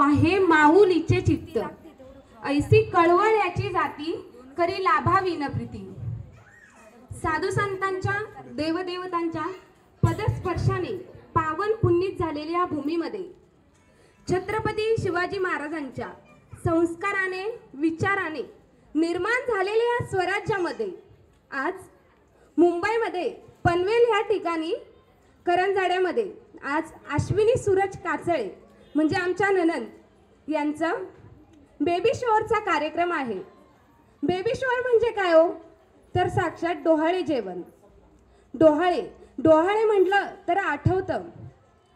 वाहे माऊलीचे चित्त, ऐसी कळवळ याची जाती, करी लाभावी न प्रीती. साधू संतांच्या देवदेवतांच्या पदस्पर्शाने पावन पुण्यित झालेल्या या भूमीमध्ये छत्रपती शिवाजी महाराजांच्या संस्काराने विचाराने निर्माण झालेल्या या स्वराज्यामध्ये आज मुंबईमध्ये पनवेल ह्या ठिकाणी करंजाड्यामध्ये आज अश्विनी सूरज काचळे म्हणजे आमच्या ननंद यांचं बेबी शॉवरचा कार्यक्रम आहे. बेबी शॉवर म्हणजे काय हो, तर साक्षात डोहाळे जेवण. डोहाळे म्हटलं तर आठवतं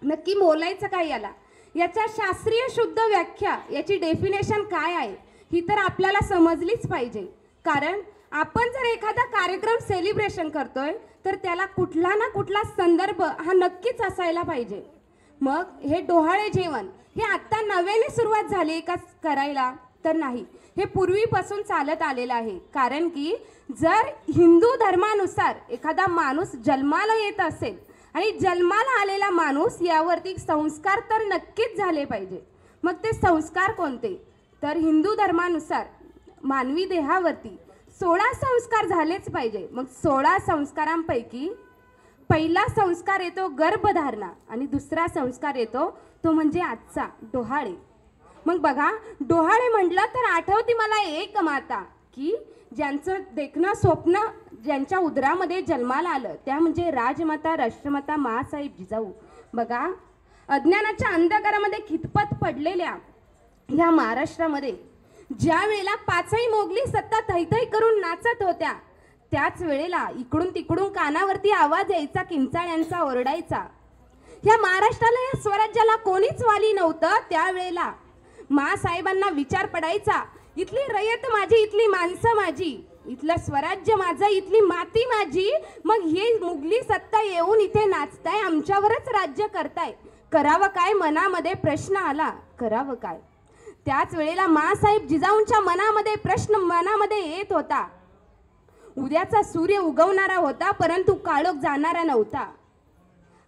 नक्की बोलायचं काय याला, याच्या शास्त्रीय शुद्ध व्याख्या, याची डेफिनेशन काय आहे ही तर आपल्याला समजलीच पाहिजे. कारण आपण जर एखादा कार्यक्रम सेलिब्रेशन करतोय तर त्याला कुठला ना कुठला संदर्भ हा नक्कीच असायला पाहिजे. मग हे डोहाळे जेवण हे आत्ता नव्याने सुरुवात झाली का करायला, तर नाही, हे पूर्वीपासून चालत आलेलं आहे. कारण की जर हिंदू धर्मानुसार एखादा माणूस जन्माला येत असेल आणि जन्माला आलेला माणूस यावरती संस्कार तर नक्कीच झाले पाहिजे. मग ते संस्कार कोणते, तर हिंदू धर्मानुसार मानवी देहावरती 16 संस्कार झालेच पाहिजे. मग 16 संस्कारांपैकी पहिला संस्कार येतो गर्भधारणा आणि दुसरा संस्कार येतो तो म्हणजे आजचा डोहाळे. मग बघा, डोहाळे म्हटलं तर आठवती मला एक माता की ज्यांचं देखणं स्वप्न ज्यांच्या उदरामध्ये जन्माला आलं त्या म्हणजे राजमाता राष्ट्रमाता माँसाहेब जिजाऊ. बघा, अज्ञानाच्या अंधकारामध्ये खितपत पडलेल्या ह्या महाराष्ट्रामध्ये ज्या वेळेला पाचही मोगली सत्ता थैथै करून नाचत होत्या त्याच वेळेला इकडून तिकडून कानावरती आवाज यायचा, किंचाळ्यांचा ओरडायचा. ह्या महाराष्ट्राला या स्वराज्याला कोणीच वाली नव्हतं. त्यावेळेला माँसाहेबांना विचार पडायचा, इथली रयत माझी, इथली माणसं माझी, इथलं स्वराज्य माझं, इथली माती माझी, मग हे मुघली सत्ता येऊन इथे नाचताय, आमच्यावरच राज्य करताय, करावं काय? मनामध्ये प्रश्न आला, करावं काय? त्याच वेळेला माँसाहेब जिजाऊंच्या मनामध्ये प्रश्न मनामध्ये येत होता. उद्याचा सूर्य उगवणारा होता परंतु काळोख जाणारा नव्हता.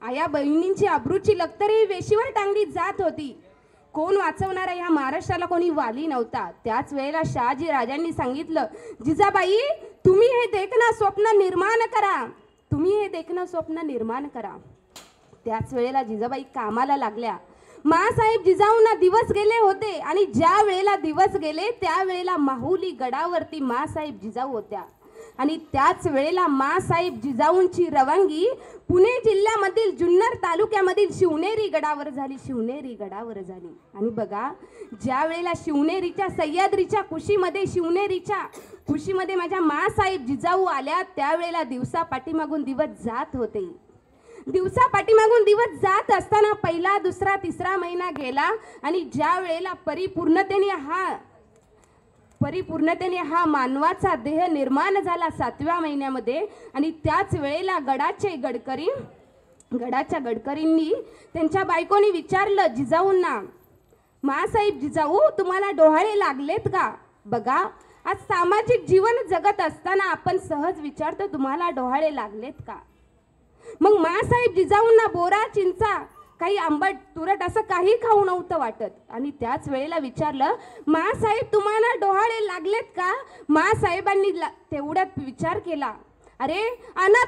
आया बहिणींची अब्रूची लक्तरी वेशीवर टांगली जात होती. कोण वाचवणारा या महाराष्ट्राला कोणी वाली नव्हता. त्याच वेळेला शहाजी राजांनी सांगितलं, जिजाबाई तुम्ही हे देखणं स्वप्न निर्माण करा, तुम्ही हे देखणं स्वप्न निर्माण करा. त्याच वेळेला जिजाबाई कामाला लागल्या. माँसाहेब जिजाऊंना दिवस गेले होते आणि ज्या वेळेला दिवस गेले त्यावेळेला माहुली गडावरती माँसाहेब जिजाऊ होत्या आणि त्याच वेळेला माँसाहेब जिजाऊंची रवानगी पुणे जिल्ह्यामधील जुन्नर तालुक्यामधील शिवनेरी गडावर झाली, शिवनेरी गडावर झाली. आणि बघा, ज्या वेळेला शिवनेरीच्या सह्याद्रीच्या कुशीमध्ये, शिवनेरीच्या कुशीमध्ये माझ्या माँसाहेब जिजाऊ आल्या त्यावेळेला दिवसा पाठीमागून दिवस जात होते. दिवसा पाठीमागून दिवस जात असताना पहिला, दुसरा, तिसरा महिना गेला आणि ज्या वेळेला परिपूर्णतेने हा मानवाचा देह निर्माण झाला 7व्या महिन्यामध्ये. आणि त्याच वेळेला गडाच्या गडकरींनी त्यांच्या बायकोनी विचारलं जिजाऊंना, माँसाहेब जिजाऊ तुम्हाला डोहाळे लागलेत का? बघा, आज सामाजिक जीवन जगत असताना आपण सहज विचारतो तुम्हाला डोहाळे लागलेत का? मग माँसाहेब जिजाऊंना बोरा, चिंचा, काही आंबट तुरट असं काही खाऊ नव्हतं वाटत. आणि त्याच वेळेला विचारलं, माँसाहेब तुम्हाला डोहाळे लागलेत का? माँसाहेबांनी तेवढ्यात विचार केला, अरे आणा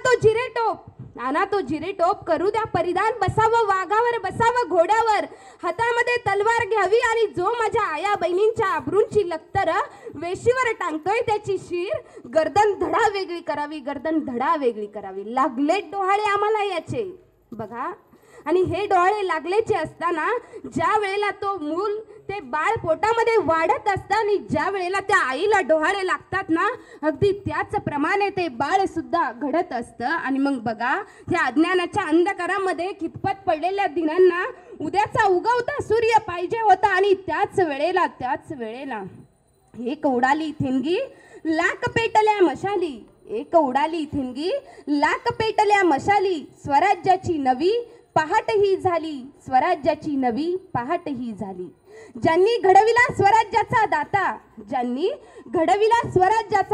तो जिरेटोप, करू द्या परिधान, बसावं वाघावर, बसावं घोड्यावर, हातामध्ये तलवार घ्यावी आणि जो माझ्या आया बहिणींच्या आबरूंची लक्तर वेशीवर टांगतोय त्याची शीर गर्दन धडा वेगळी करावी, गर्दन धडा वेगळी करावी. लागलेत डोहाळे आम्हाला याचे. बघा, आणि हे डोहाळे लागलेचे असताना ज्या वेळेला तो मूल ते बाळ पोटामध्ये वाढत असतं आणि ज्या वेळेला त्या आईला डोहाळे लागतात ना, अगदी त्याचप्रमाणे ते बाळ सुद्धा घडत असतं. आणि मग बघा, या अज्ञानाच्या अंधकारामध्ये खितपत पडलेल्या दिनांना उद्याचा उगवता सूर्य पाहिजे होता. आणि त्याच वेळेला एक उडाली ठिणगी लाख पेटल्या मशाली, एक उडाली ठिणगी लाख पेटल्या मशाली, स्वराज्याची नवी पहाट ही झाली, स्वराज्याची नवी पहाट ही झाली. ज्यांनी घडविला स्वराज्याचा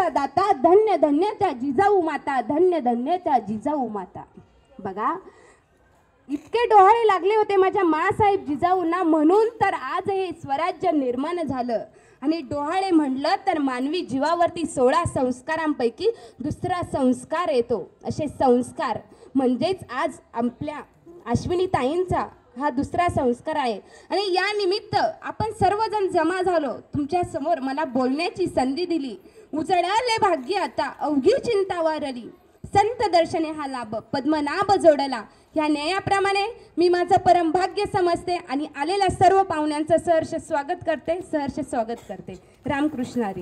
दाता, धन्य धन्य त्या जिजाऊ माता, धन्य धन्य त्या जिजाऊ माता. बघा, इतके डोहाळे लागले होते माझ्या माँसाहेब जिजाऊंना, म्हणून तर आज हे स्वराज्य निर्माण झालं. आणि डोहाळे म्हणलं तर मानवी जीवावरती 16 संस्कारांपैकी दुसरा संस्कार येतो. असे संस्कार म्हणजेच आज आपल्या अश्विनी ताईंचा हा दुसरा संस्कार आहे. आणि या निमित्त आपण सर्वजण जमा झालो, तुमच्या समोर मला बोलण्याची संधी दिली. उजळले भाग्य आता अवघी चिंता वारली, संत दर्शने हा लाभ पद्मनाभ जोडला. ह्या न्यायाप्रमाणे मी माझं परमभाग्य समजते आणि आलेल्या सर्व पाहुण्यांचं सहर्ष स्वागत करते. रामकृष्ण हरी.